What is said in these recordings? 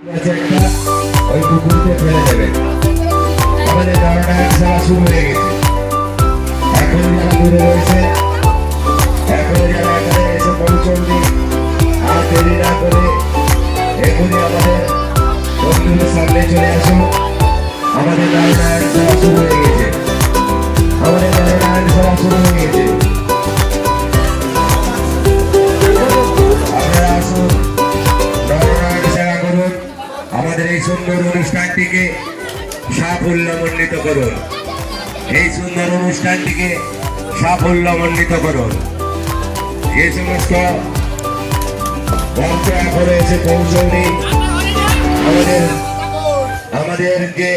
ওই পুকুরতে ফেলে দেবেন। আমাদের নরনারায়ণ সেবা শুরু হয়ে গেছে। এখন যারা দূরে রয়েছে, এখনো যারা এখানে এসে পৌঁছননি, আর দেরি না করে এখনই আমাদের বন্ধুদের সামনে চলে আসুন। আমাদের নরনারায়ণ সেবা শুরু হয়ে গেছে। আমাদের নরনারায়ণ সেবা শুরু হয়ে গেছে। আপনারা আসুন, নরনারায়ণ সেবা করুন। আমাদের এই সুন্দর অনুষ্ঠানটিকে সাফল্যমণ্ডিত করুন। এই সুন্দর অনুষ্ঠানটিকে সাফল্যমণ্ডিত করুন। যে সমস্ত ভক্ত এখনো এসে পৌঁছনি, আমাদেরকে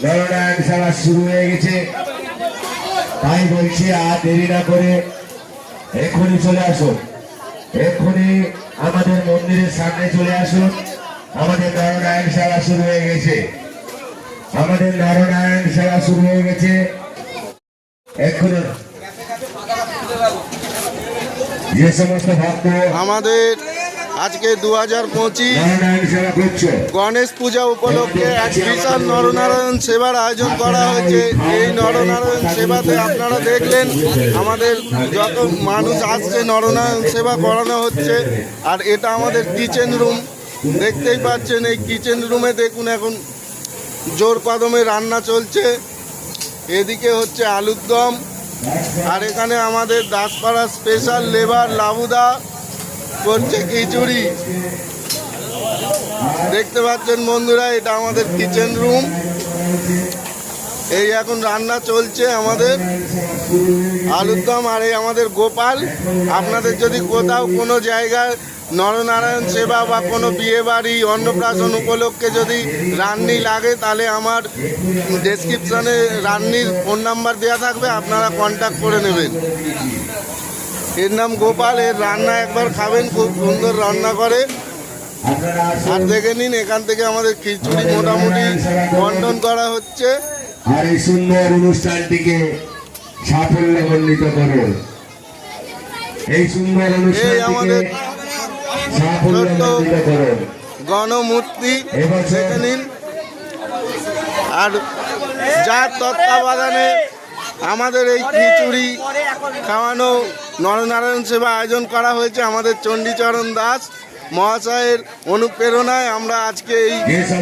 নরনারায়ণ সেবা শুরু হয়ে গেছে। তাই বলছি, আর দেরি না করে এক্ষুনি চলে আসুন। এক্ষুনি আমাদের মন্দিরের সামনে চলে আসুন। আমাদের নরনারায়ণ সেবা শুরু হয়ে গেছে। আমাদের নরনারায়ণ সেবা শুরু হয়ে গেছে। এক্ষুনি যে সমস্ত ভক্ত আমাদের আজকে 2025 গণেশ পূজা উপলক্ষে এক বিশাল নরনারায়ণ সেবার আয়োজন করা হয়েছে। এই নরনারায়ণ সেবাতে আপনারা দেখলেন আমাদের যত মানুষ আসছে নরনারায়ণ সেবা করানো হচ্ছে। আর এটা আমাদের কিচেন রুম, দেখতেই পাচ্ছেন। এই কিচেন রুমে দেখুন এখন জোর কদমে রান্না চলছে। এদিকে হচ্ছে আলুর দম, আর এখানে আমাদের দাসপাড়া স্পেশাল লেবার লাবুদা করছে খিচুড়ি। দেখতে পাচ্ছেন বন্ধুরা, এটা আমাদের কিচেন রুম। এই এখন রান্না চলছে আমাদের আলুর দম। আর এই আমাদের গোপাল। আপনাদের যদি কোথাও কোনো জায়গায় নরনারায়ণ সেবা বা কোনো বিয়ে বাড়ি অন্নপ্রাশন উপলক্ষে যদি রান্নি লাগে, তাহলে আমার ডেসক্রিপশানে রান্নির ফোন নাম্বার দেওয়া থাকবে, আপনারা কন্ট্যাক্ট করে নেবেন। এর নাম গোপাল। এর রান্না একবার খাবেন, খুব সুন্দর রান্না করে। আর দেখে নিন, এখান থেকে আমাদের খিচুড়ি মোটামুটি বন্টন করা হচ্ছে। আর এই সুন্দর অনুষ্ঠানটিকে সাফল্যমণ্ডিত করুন। এই সুন্দর অনুষ্ঠানটিকে সাফল্যমণ্ডিত করুন। গণমূর্তি দেখে নিন। আর যার তত্ত্বাবধানে আমাদের এই খিচুড়ি খাওয়ানো নরনারায়ণ সেবা আয়োজন করা হয়েছে, আমাদের চণ্ডীচরণ দাস মহাশয়ের অনুপ্রেরণায় আমরা আজকে এই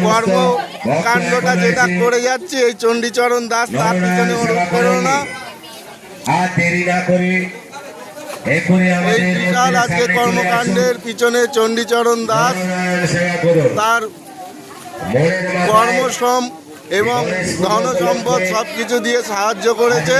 কর্মকাণ্ডটা যেটা করে যাচ্ছি, এই চণ্ডীচরণ দাস তার পিছনে অনুপ্রেরণা। আর দেরি না করে এই বিশাল আজকে কর্মকাণ্ডের পিছনে চণ্ডীচরণ দাস তার কর্মশ্রম এবং ধন সম্পদ সবকিছু দিয়ে সাহায্য করেছে।